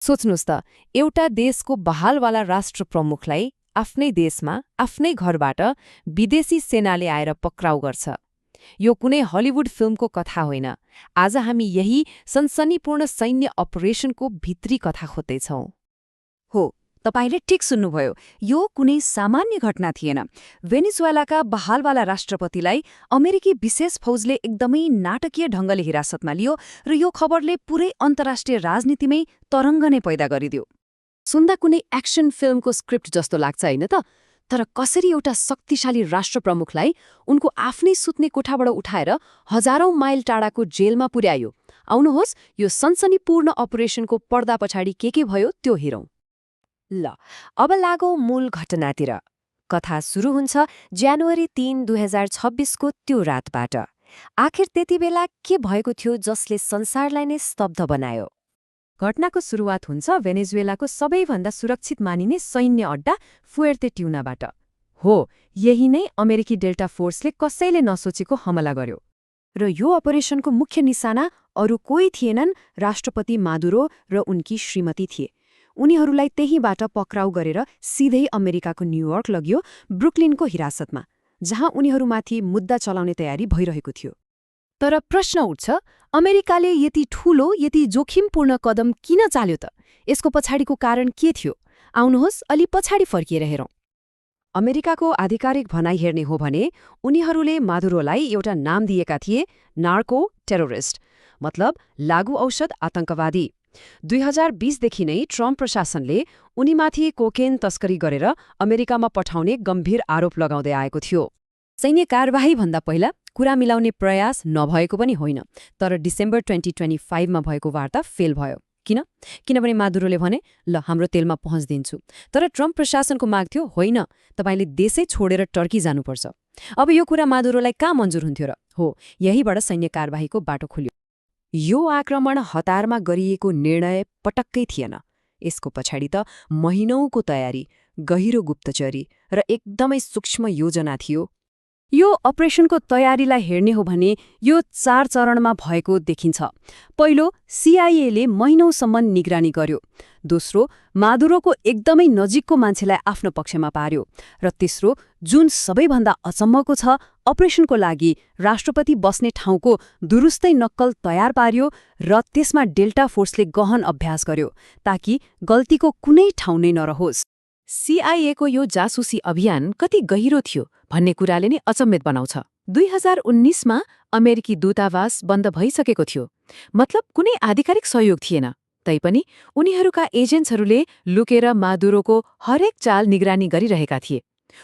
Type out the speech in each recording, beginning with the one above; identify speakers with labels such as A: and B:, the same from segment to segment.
A: सोच्नुस् त, एउटा देशको बहालवाला राष्ट्र प्रमुखलाई आफ्नै देशमा आफ्नै घरबाट विदेशी सेनाले आएर पक्राउ गर्छ। यो कुनै हलिउड फिल्मको कथा होइन। आज हामी यही सनसनीपूर्ण सैन्य अपरेसनको भित्री कथा खोज्दैछौं।
B: हो, तपाईले ठिक सुन्नुभयो। यो कुनै सामान्य घटना थिएन। भेनेजुएलाका बहालवाला राष्ट्रपतिलाई अमेरिकी विशेष फौजले एकदमै नाटकीय ढङ्गले हिरासतमा लियो र यो खबरले पुरै अन्तर्राष्ट्रिय राजनीतिमै तरङ्ग नै पैदा गरिदियो।
A: सुन्दा कुनै एक्सन फिल्मको स्क्रिप्ट जस्तो लाग्छ होइन त? तर कसरी एउटा शक्तिशाली राष्ट्र प्रमुखलाई उनको आफ्नै सुत्ने कोठाबाट उठाएर हजारौं माइल टाढाको जेलमा पुर्यायो? आउनुहोस्, यो सनसनीपूर्ण अपरेसनको पर्दा पछाडि के भयो त्यो हेरौं। ल, अब लागौं मूल घटनातिर। कथा सुरु हुन्छ जनवरी 3, 2026 को त्यो रातबाट। आखिर त्यति बेला के भएको थियो जसले संसारलाई नै स्तब्ध बनायो? घटनाको सुरुवात हुन्छ भेनेजुएलाको सबैभन्दा सुरक्षित मानिने सैन्य अड्डा फुएर्तेट्युनाबाट। हो, यही नै अमेरिकी डेल्टा फोर्सले कसैले नसोचेको हमला गर्यो। र यो अपरेसनको मुख्य निशाना अरू कोही थिएनन्, राष्ट्रपति मादुरो र उनकी श्रीमती थिए। उनीहरूलाई त्यहीबाट पक्राउ गरेर सिधै अमेरिकाको न्युयोर्क लगियो, ब्रुकलिनको हिरासतमा, जहाँ उनीहरूमाथि मुद्दा चलाउने तयारी भइरहेको थियो। तर प्रश्न उठ्छ, अमेरिकाले यति ठूलो, यति जोखिमपूर्ण कदम किन चाल्यो त? यसको पछाडिको कारण के थियो? आउनुहोस्, अलि पछाडि फर्किएर हेरौं। अमेरिकाको आधिकारिक भनाइ हेर्ने हो भने उनीहरूले मादुरोलाई एउटा नाम दिएका थिए, नार्को टेरोरिस्ट, मतलब लागु औषध आतंकवादी। 2020देखि नै ट्रम्प प्रशासनले उनीमाथि कोकेन तस्करी गरेर अमेरिकामा पठाउने गम्भीर आरोप लगाउँदै आएको थियो। सैन्य कारबाहीभन्दा पहिला कुरा मिलाउने प्रयास नभएको पनि होइन, तर डिसेम्बर 2025मा भएको वार्ता फेल भयो। किन? किनभने मादुरोले भने, ल, हाम्रो तेलमा पहुँच दिन्छु। तर ट्रम्प प्रशासनको माग थियो, होइन, तपाईले देशै छोडेर टर्की जानुपर्छ। अब यो कुरा मादुरोलाई कहाँ मन्जुर हुन्थ्यो र? हो, यहीबाट सैन्य कारबाहीको बाटो खुल्यो। यो आक्रमण हतारमा गरिएको निर्णय पटक्कै थिएन। यसको पछाडि त महिनौको तयारी, गहिरो गुप्तचरी र एकदमै सूक्ष्म योजना थियो। यो अपरेसनको तयारीलाई हेर्ने हो भने यो 4 चरणमा भएको देखिन्छ। पहिलो, सिआइएले महिनौसम्म निगरानी गर्यो। दोस्रो, मादुरोको एकदमै नजिकको मान्छेलाई आफ्नो पक्षमा पार्यो। र तेस्रो, जुन सबैभन्दा अचम्मको छ, अपरेसनको लागि राष्ट्रपति बस्ने ठाउँको दुरुस्तै नक्कल तयार पार्यो र त्यसमा डेल्टा फोर्सले गहन अभ्यास गर्यो, ताकि गल्तीको कुनै ठाउँ नै नरहोस्। सिआइएको यो जासुसी अभियान कति गहिरो थियो भन्ने कुराले नै अचम्मित बनाउँछ। 2019मा अमेरिकी दूतावास बन्द भइसकेको थियो, मतलब कुनै आधिकारिक सहयोग थिएन। तैपनि उनीहरूका एजेन्ट्सहरूले लुकेर मादुरोको हरेक चाल निगरानी गरिरहेका थिए।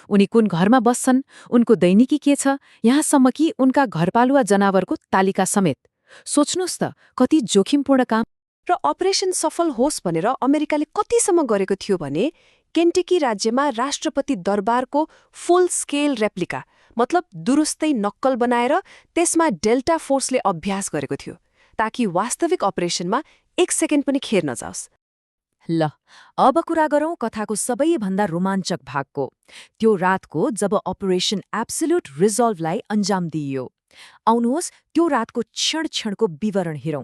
A: उनी कुन घरमा बस्छन्, उनको दैनिकी के छ, यहाँसम्म कि उनका घरपालुवा जनावरको तालिका समेत। सोच्नुहोस् त, कति जोखिमपूर्ण काम। र अपरेसन सफल होस् भनेर अमेरिकाले कतिसम्म गरेको थियो भने केन्टकी राज्यमा राष्ट्रपति दरबारको फुल स्केल रेप्लिका, मतलब दुरुस्तै नक्कल बनाएर त्यसमा डेल्टा फोर्सले अभ्यास गरेको थियो, ताकि वास्तविक अपरेसनमा 1 सेकेन्ड पनि खेर नजाओस्। ल, अब कुरा गरौं कथाको सबैभन्दा रोमाञ्चक भागको, त्यो रातको जब अपरेसन एब्सोल्युट रिजल्भलाई अन्जाम दिइयो। आउनुहोस्, त्यो रातको क्षण-क्षणको विवरण हेरौं।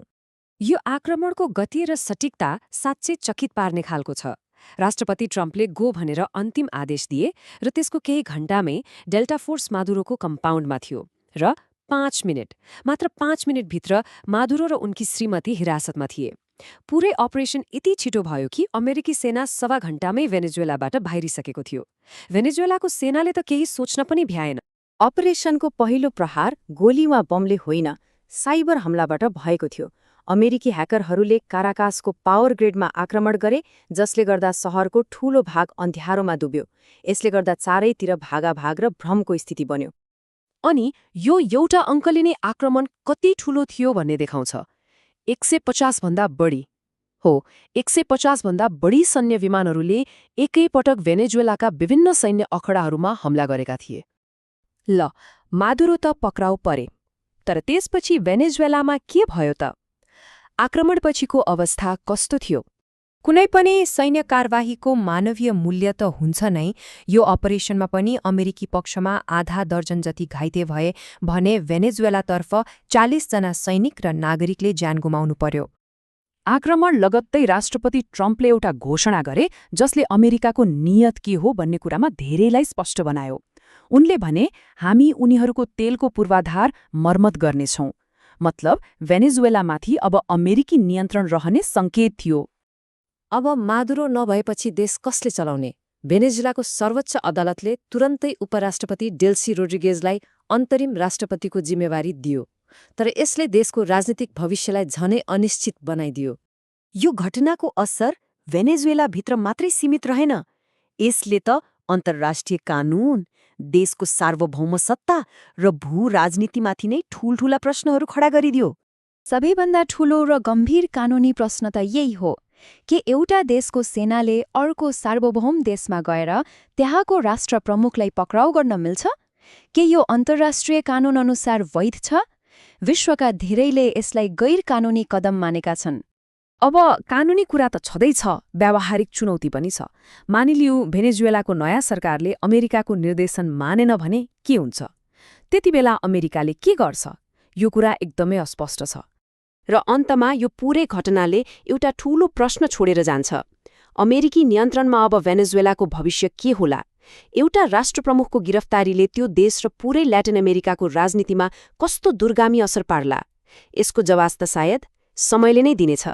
A: यो आक्रमणको गति र सटिकता साँच्चै चकित पार्ने खालको छ। राष्ट्रपति ट्रम्पले गो भनेर अन्तिम आदेश दिए र त्यसको केही घण्टामै डेल्टा फोर्स मादुरोको कम्पाउन्डमा थियो र 5 मिनट, मात्र 5 मिनटभित्र मादुरो र उनकी श्रीमती हिरासतमा थिए। पुरै अपरेसन यति छिटो भयो कि अमेरिकी सेना 1.25 घण्टामै भेनेजुएलाबाट बाहिरिसकेको थियो। भेनेजुएलाको सेनाले त केही सोच्न पनि भ्याएन। अपरेसनको पहिलो प्रहार गोली वा बमले होइन, साइबर हमलाबाट भएको थियो। अमेरिकी ह्याकरहरूले काराकासको पावर ग्रिडमा आक्रमण गरे, जसले गर्दा शहरको ठूलो भाग अन्ध्यारोमा डुब्यो। यसले गर्दा चारैतिर भागाभाग र भ्रमको स्थिति बन्यो। अनि यो एउटा अङ्कले नै आक्रमण कति ठूलो थियो भन्ने देखाउँछ। 150 भन्दा बढी। हो, 150 भन्दा बढी सैन्य विमानहरूले एकैपटक भेनेजुएलाका विभिन्न सैन्य अखडाहरूमा हमला गरेका थिए। ल, मादुरो त पक्राउ परे, तर त्यसपछि भेनेजुएलामा के भयो त? आक्रमणपछिको अवस्था कस्तो थियो? कुनै पनि सैन्य कारबाहीको मानवीय मूल्य त हुन्छ नै, यो अपरेसनमा पनि अमेरिकी पक्षमा आधा दर्जन जति घाइते भए भने भेनेजुएलातर्फ 40 जना सैनिक र नागरिकले ज्यान गुमाउनु पर्यो।
B: आक्रमण लगत्तै राष्ट्रपति ट्रम्पले एउटा घोषणा गरे जसले अमेरिकाको नियत के हो भन्ने कुरामा धेरैलाई स्पष्ट बनायो। उनले भने, हामी उनीहरूको तेलको पूर्वाधार मर्मत गर्नेछौं। मतलब भेनेजुएलामाथि अब अमेरिकी नियन्त्रण रहने संकेत थियो।
A: अब मादुरो नभएपछि देश कसले चलाउने? भेनेजुएलाको सर्वोच्च अदालतले तुरन्तै उपराष्ट्रपति डेल्सी रोड्रिगेजलाई अन्तरिम राष्ट्रपतिको जिम्मेवारी दियो। तर यसले देशको राजनीतिक भविष्यलाई झनै अनिश्चित बनाइदियो।
B: यो घटनाको असर भेनेजुएलाभित्र मात्रै सीमित रहेन। यसले त अन्तर्राष्ट्रिय कानून, देशको सार्वभौम सत्ता र भू-राजनीतिमाथि नै ठूल्ठूला प्रश्नहरू खडा गरिदियो। सबैभन्दा ठूलो र गम्भीर कानूनी प्रश्न त यही हो, के एउटा देशको सेनाले अर्को सार्वभौम देशमा गएर त्यहाँको राष्ट्र प्रमुखलाई पक्राउ गर्न मिल्छ? के यो अन्तर्राष्ट्रिय कानून अनुसार वैध छ? विश्वका धेरैले यसलाई गैर-कानूनी कदम मानेका छन्। अब कानूनी कुरा त छँदैछ, व्यावहारिक चुनौती पनि छ। मानिलिऊ भेनेजुएलाको नयाँ सरकारले अमेरिकाको निर्देशन मानेन भने के हुन्छ? त्यति बेला अमेरिकाले के गर्छ? यो कुरा एकदमै अस्पष्ट छ।
C: र अन्तमा यो पूरै घटनाले एउटा ठूलो प्रश्न छोडेर जान्छ। अमेरिकी नियन्त्रणमा अब भेनेजुएलाको भविष्य के होला? एउटा राष्ट्रप्रमुखको गिरफ्तारीले त्यो देश र पूरै ल्याटिन अमेरिकाको राजनीतिमा कस्तो दूरगामी असर पार्ला? यसको जवाफ त सायद समयले नै दिनेछ।